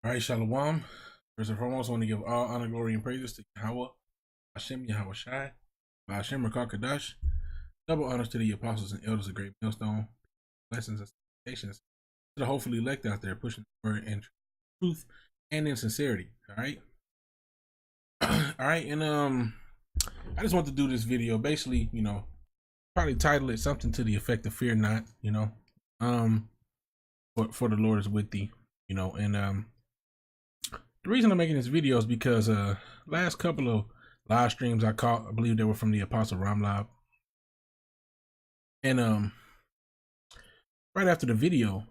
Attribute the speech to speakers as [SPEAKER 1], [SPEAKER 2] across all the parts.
[SPEAKER 1] All right, Shalom. First and foremost, I want to give all honor, glory, and praises to Yahweh, Hashem, Yahweh Shai, Hashem, Rakakadash. Double honors to the apostles and elders of Great Millstone. Blessings and salutations to the hopefully elect out there pushing the word and truth and in sincerity. All right. All right. And I just want to do this video. Basically, probably title it something to the effect of "Fear Not." For the Lord is with thee. And the reason I'm making this video is because last couple of live streams I caught, I believe they were from the Apostle Ramlab. And right after the video,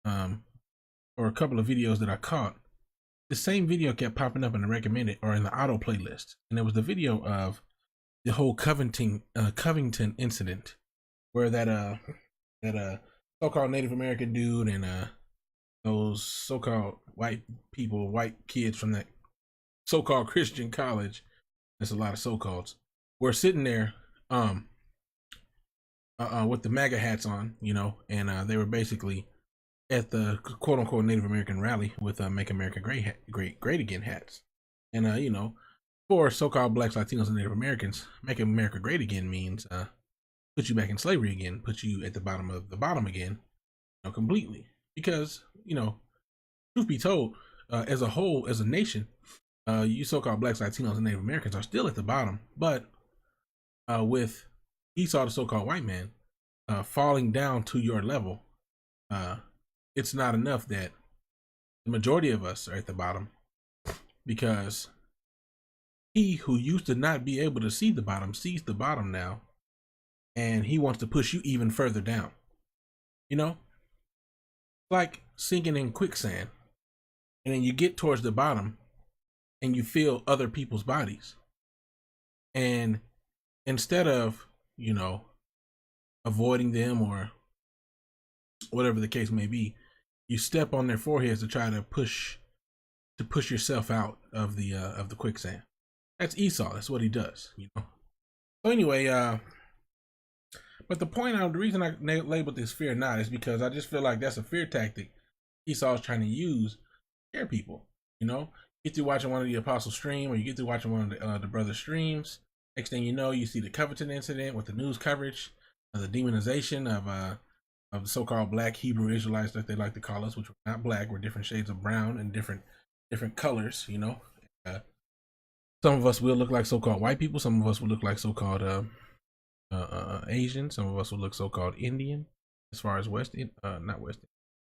[SPEAKER 1] or a couple of videos that I caught, the same video kept popping up in the recommended or in the auto playlist. And it was the video of the whole Covington incident, where that so-called Native American dude and those so-called white kids from that so-called Christian college, there's a lot of so-calleds, were sitting there with the MAGA hats on, and they were basically at the quote-unquote Native American rally with Make America Great Again hats. And for so-called blacks, Latinos, and Native Americans, Make America Great Again means put you back in slavery again, put you at the bottom of the bottom again, completely. Because, truth be told, as a whole, as a nation, you so-called blacks, Latinos, and Native Americans are still at the bottom. But with Esau, the so-called white man, falling down to your level, it's not enough that the majority of us are at the bottom, because he who used to not be able to see the bottom sees the bottom now, and he wants to push you even further down. Like sinking in quicksand, and then you get towards the bottom and you feel other people's bodies, and instead of avoiding them or whatever the case may be, you step on their foreheads to try to push yourself out of the quicksand. That's Esau. That's what he does. So anyway, but the reason I labeled this "Fear Not" is because I just feel like that's a fear tactic Esau's trying to use to scare people. Get through watching one of the apostles stream, or you get through watching one of the brothers streams. Next thing you know, you see the Covington incident with the news coverage of the demonization of the so-called black Hebrew Israelites, that they like to call us, which were not black, we're different shades of brown and different colors. Some of us will look like so-called white people. Some of us will look like so-called Asian. Some of us will look so-called Indian, as far as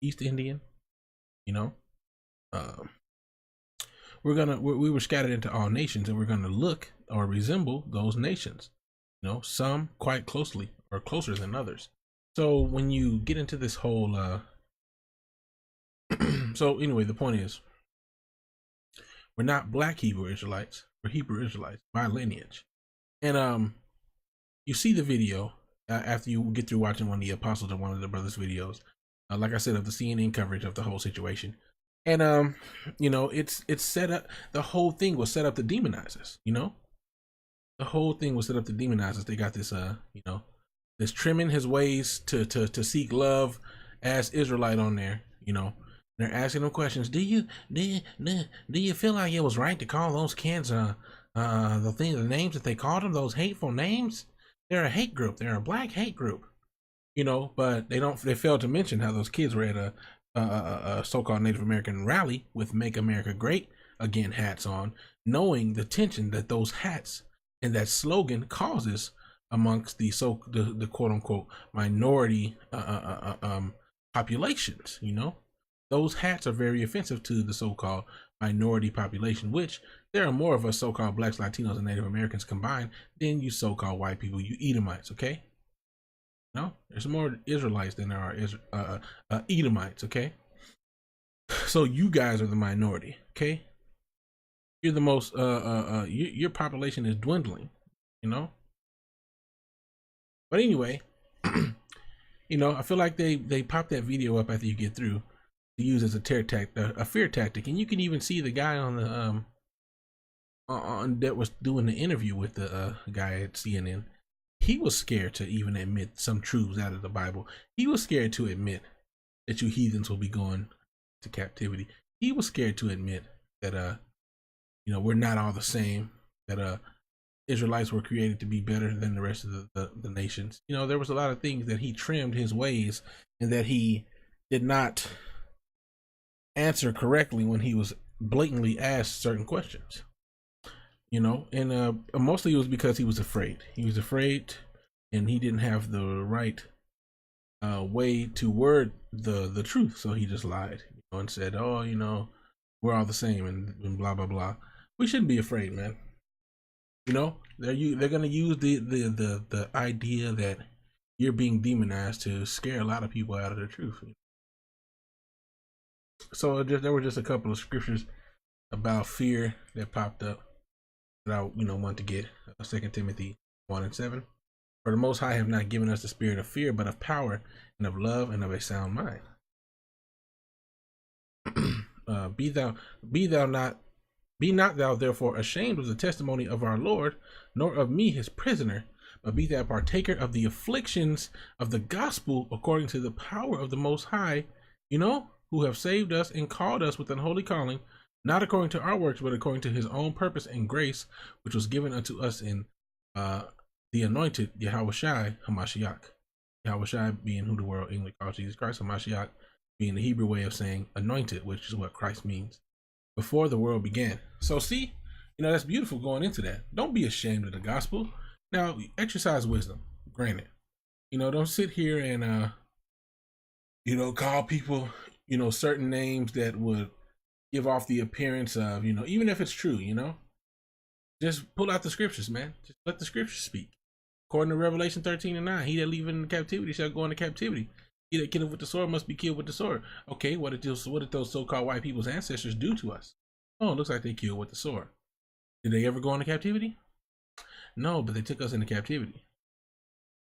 [SPEAKER 1] East Indian. We were scattered into all nations, and we're gonna look or resemble those nations. Some quite closely or closer than others. So when you get into this whole, so anyway, the point is, we're not black Hebrew Israelites. We're Hebrew Israelites by lineage. And you see the video after you get through watching one of the apostles or one of the brothers' videos, like I said, of the CNN coverage of the whole situation. And it's set up. The whole thing was set up to demonize us. The whole thing was set up to demonize us. They got this this trimming his ways to seek love as Israelite on there. They're asking them questions. Do you feel like it was right to call those kids the names that they called them, those hateful names? They're a hate group. They're a black hate group. But they failed to mention how those kids were at a so-called Native American rally with Make America Great Again hats on, knowing the tension that those hats and that slogan causes amongst the quote-unquote minority populations. Those hats are very offensive to the so-called minority population, which there are more of us so-called blacks, Latinos, and Native Americans combined than you so-called white people, you Edomites. Okay. No, there's more Israelites than there are Edomites. Okay. So you guys are the minority. Okay. You're the most your population is dwindling. But anyway, I feel like they pop that video up after you get through to use as a fear tactic, and you can even see the guy on the that was doing the interview with the guy at CNN. He was scared to even admit some truths out of the Bible. He was scared to admit that you heathens will be going to captivity. he was scared to admit that we're not all the same. That Israelites were created to be better than the rest of the nations. There was a lot of things that he trimmed his ways and that he did not answer correctly when he was blatantly asked certain questions. And mostly it was because he was afraid. He was afraid, and he didn't have the right way to word the truth, so he just lied, and said, "Oh, we're all the same," and blah blah blah. We shouldn't be afraid, man. They're gonna use the idea that you're being demonized to scare a lot of people out of the truth. So there were just a couple of scriptures about fear that popped up that I want to get. 2 Timothy 1:7. For the Most High have not given us the spirit of fear, but of power and of love and of a sound mind. Be not thou therefore ashamed of the testimony of our Lord, nor of me his prisoner, but be thou partaker of the afflictions of the gospel according to the power of the Most High, who have saved us and called us with an holy calling, not according to our works, but according to his own purpose and grace, which was given unto us in the anointed Yahushua Hamashiach. Yahushua being who the world English calls Jesus Christ, Hamashiach being the Hebrew way of saying anointed, which is what Christ means, before the world began. So see, that's beautiful going into that. Don't be ashamed of the gospel. Now, exercise wisdom, granted. Don't sit here and call people, certain names that would give off the appearance of, even if it's true, just pull out the scriptures, man. Just let the scriptures speak. According to Revelation 13:9, he that leaveth in captivity shall go into captivity. He that killeth with the sword must be killed with the sword. Okay, what did those so-called white people's ancestors do to us? Oh, it looks like they killed with the sword. Did they ever go into captivity? No, but they took us into captivity.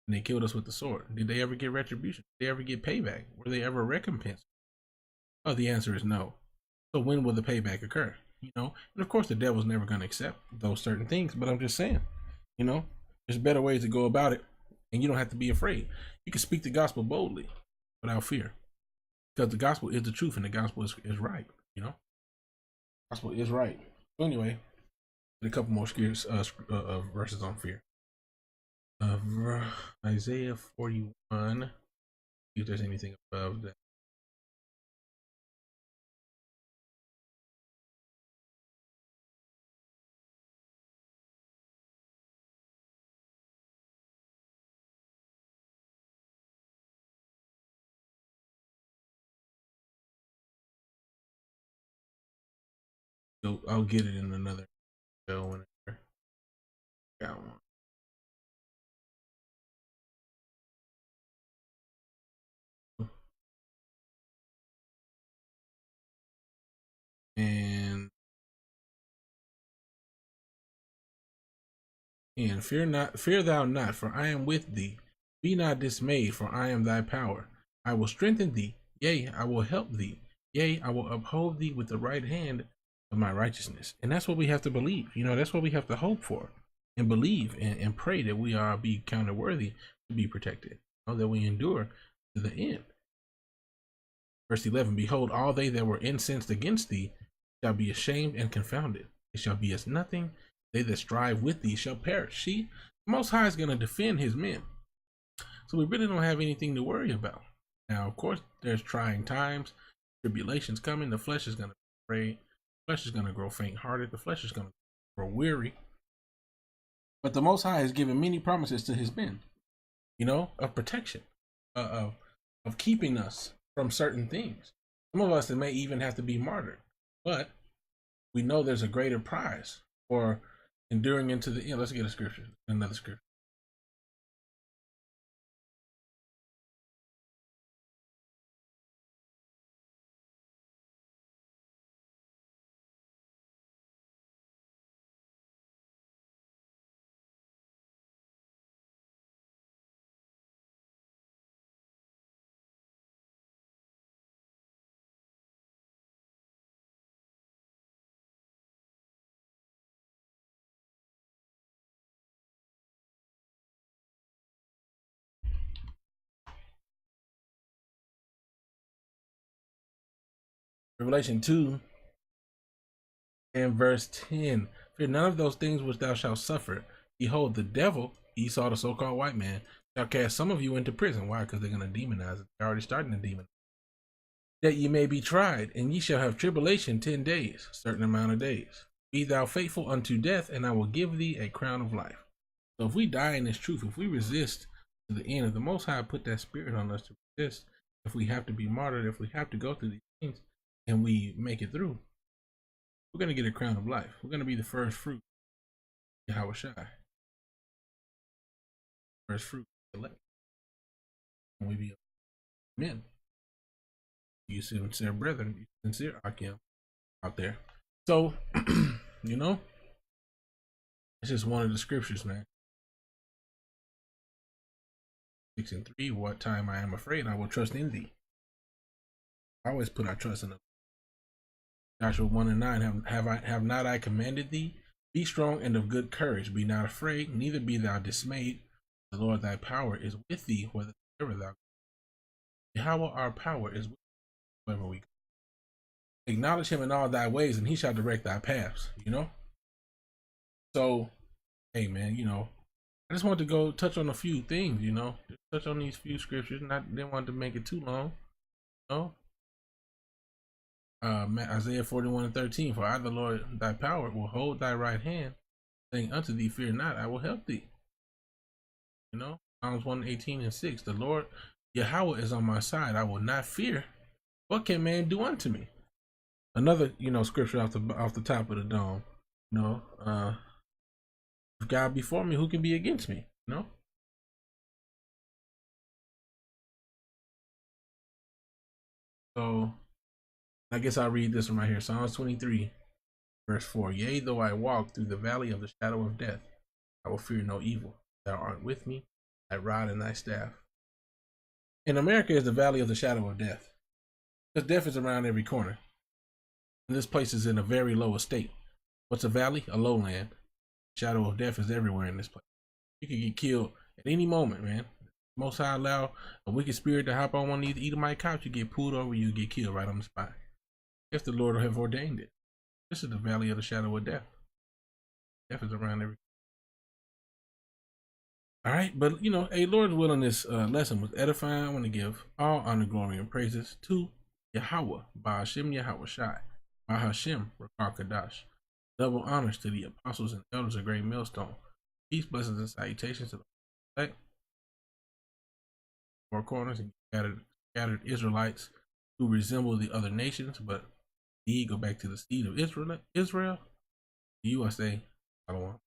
[SPEAKER 1] And they killed us with the sword. Did they ever get retribution? Did they ever get payback? Were they ever recompensed? Oh, the answer is no. So when will the payback occur? And of course the devil's never going to accept those certain things, but I'm just saying, there's better ways to go about it, and you don't have to be afraid. You can speak the gospel boldly without fear, because the gospel is the truth, and the gospel is right. Gospel is right. So anyway, a couple more verses on fear. Isaiah 41. See if there's anything above that. So I'll get it in another show whenever. Got one. And fear thou not, for I am with thee. Be not dismayed, for I am thy power. I will strengthen thee, yea, I will help thee, yea, I will uphold thee with the right hand of my righteousness. And that's what we have to believe. That's what we have to hope for and believe and pray that we are be counted worthy to be protected, that we endure to the end. Verse 11, behold, all they that were incensed against thee shall be ashamed and confounded. They shall be as nothing. They that strive with thee shall perish. See, the Most High is going to defend his men. So we really don't have anything to worry about. Now, of course, there's trying times, tribulations coming. The flesh is going to be afraid. The flesh is going to grow faint-hearted. The flesh is going to grow weary. But the Most High has given many promises to his men, of protection, of keeping us from certain things. Some of us, it may even have to be martyred. But we know there's a greater prize for enduring into the end. Let's get a scripture, another scripture. Revelation 2 and verse 10. Fear none of those things which thou shalt suffer. Behold, the devil, Esau, the so-called white man, shall cast some of you into prison. Why? Because they're going to demonize it. They're already starting to demonize. That ye may be tried, and ye shall have tribulation 10 days, a certain amount of days. Be thou faithful unto death, and I will give thee a crown of life. So if we die in this truth, if we resist to the end, if the Most High put that spirit on us to resist, if we have to be martyred, if we have to go through these things, and we make it through, we're going to get a crown of life. We're going to be the first fruit. Yahweh Shai. First fruit. Elect. And we be men. You sincere brethren, you sincere Akim out there. So, you know, it's just one of the scriptures, man. 6 and 3, what time I am afraid, I will trust in thee. I always put our trust in them. Joshua 1 and 9, have not I commanded thee? Be strong and of good courage, be not afraid, neither be thou dismayed. The Lord thy power is with thee, wherever thou go. Yahweh our power is with thee, wherever we go. Acknowledge him in all thy ways, and he shall direct thy paths, you know? So, hey man, you know, I just want to go touch on a few things, you know, just touch on these few scriptures. Didn't want to make it too long, you know. Isaiah 41 and 13, for I, the Lord thy power, will hold thy right hand, saying unto thee, fear not, I will help thee. You know, Psalms 118 and 6, the Lord Yahweh is on my side, I will not fear. What can man do unto me? Another, you know, scripture off the top of the dome. You know, if God before me, who can be against me? You know? So I guess I'll read this one right here. Psalms 23, verse 4. Yea, though I walk through the valley of the shadow of death, I will fear no evil. Thou art with me, thy rod and thy staff. In America is the valley of the shadow of death. Because death is around every corner. And this place is in a very low estate. What's a valley? A lowland. Shadow of death is everywhere in this place. You can get killed at any moment, man. Most High allow a wicked spirit to hop on one of these Edomite cops, you get pulled over, you get killed right on the spot. If the Lord have ordained it. This is the valley of the shadow of death. Death is around every. All right, but you know, a Lord's willing, this lesson was edifying. I want to give all honor, glory, and praises to Yahweh, Ba'ashem Yahweh Shai, Bahashem Rakar Kadash. Double honors to the apostles and elders of Great Millstone. Peace, blessings, and salutations to the four corners and scattered Israelites who resemble the other nations, but indeed go back to the seed of Israel. You, I say, Shalom.